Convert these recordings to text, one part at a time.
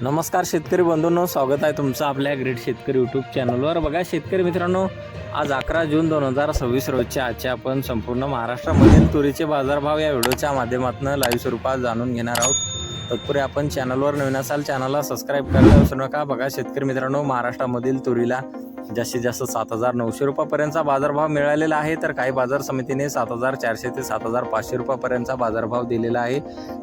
नमस्कार शेतकरी बंधूंनो, स्वागत आहे तुमचं आपल्या ग्रेट शेतकरी यूट्यूब चॅनलवर। बघा शेतकरी मित्रांनो, आज 11 जून 2026 रोजच्या आजचे आपण संपूर्ण महाराष्ट्रामधील तुरीचे बाजारभाव या व्हिडिओच्या माध्यमातून लाईव्ह स्वरूपात जाणून घेणार आहोत। तत्पूर्वी आपण चॅनलवर नवीन असाल चॅनलला सबस्क्राईब करायला विसरू नका। बघा शेतकरी मित्रांनो, महाराष्ट्रामधील तुरीला जास्तीत जास्त 7,900 रुपयापर्यंतचा बाजारभाव मिळालेला आहे, तर काही बाजार समितीने 7,400 ते 7,500 रुपयापर्यंतचा बाजारभाव दिलेला आहे।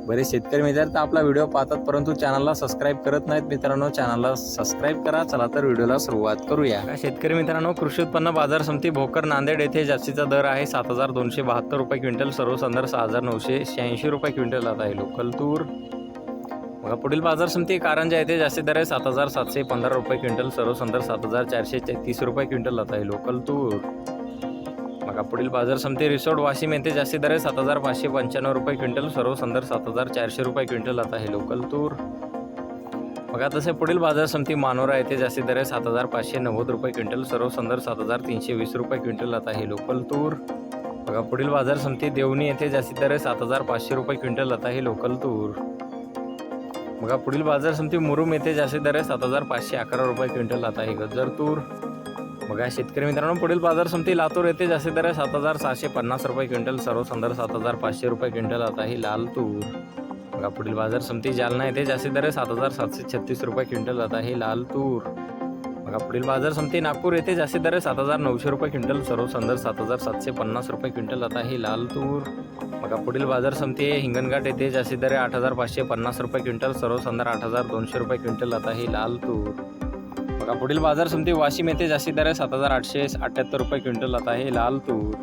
बरेच शेतकरी मित्र तर आपला व्हिडिओ पाहतात परंतु चॅनलला सबस्क्राईब करत नाहीत। मित्रांनो, चॅनलला सबस्क्राईब करा। चला तर व्हिडिओला सुरुवात करूया। शेतकरी मित्रांनो, कृषी उत्पन्न बाजार समिती भोकर नांदेड येथे जास्तीचा दर आहे 7,272 रुपये क्विंटल, सर्वसाधारण 6,986 रुपये क्विंटल आता आहे लोकल तूर। बघा पुढील बाजार समिती कारंजा येथे जास्तीत दर आहे 7,715 रुपये क्विंटल, सर्वसाधारण 7,433 रुपये क्विंटल आता आहे लोकल तूर। बघा पुढील बाजार समिती रिसोड वाशिम येथे जास्तीत दर आहे 7,595 रुपये क्विंटल, सर्वसाधारण 7,400 रुपये क्विंटल आता आहे लोकल तूर। बघा तसे पुढील बाजार समिती मानोरा येथे जास्तीत दर आहे 7,590 रुपये क्विंटल, सर्वसाधारण 7,320 रुपये क्विंटल आता आहे लोकल तूर। बघा पुढील बाजार समिती देवणी येथे जास्तीत दर आहे 7,500 रुपये क्विंटल आता आहे लोकल तूर। बघा पुढील बाजार समिती मुरुम येथे जास्तीत दर आहे 7,511 रुपये क्विंटल आता आहे गज्जर तूर। बघा शेतकरी मित्रांनो, पुढील बाजार समिती लातूर येथे जास्तीत दर आहे 7,750 रुपये क्विंटल, सर्वसाधारण 7,500 रुपये क्विंटल आता आहे लाल तूर। बघा पुढील बाजार समिती जालना येथे जास्तीत दर आहे 7,736 रुपये क्विंटल आता आहे लाल तूर। बघा पुढील बाजार समिती नागपूर येथे जास्तीत दर आहे 7,900 रुपये क्विंटल, सर्वसाधारण 7,750 रुपये क्विंटल आता आहे लाल तूर। बघा पुढील बाजार समिती हिंगणघाट येथे जास्तीत दर आहे 8,550 रुपये क्विंटल, सर्वसाधारण 8,200 रुपये क्विंटल आता आहे लाल तूर। बघा पुढील बाजार समिती वाशिम येथे जास्तीत दर आहे 7,878 रुपये क्विंटल आता आहे लाल तूर।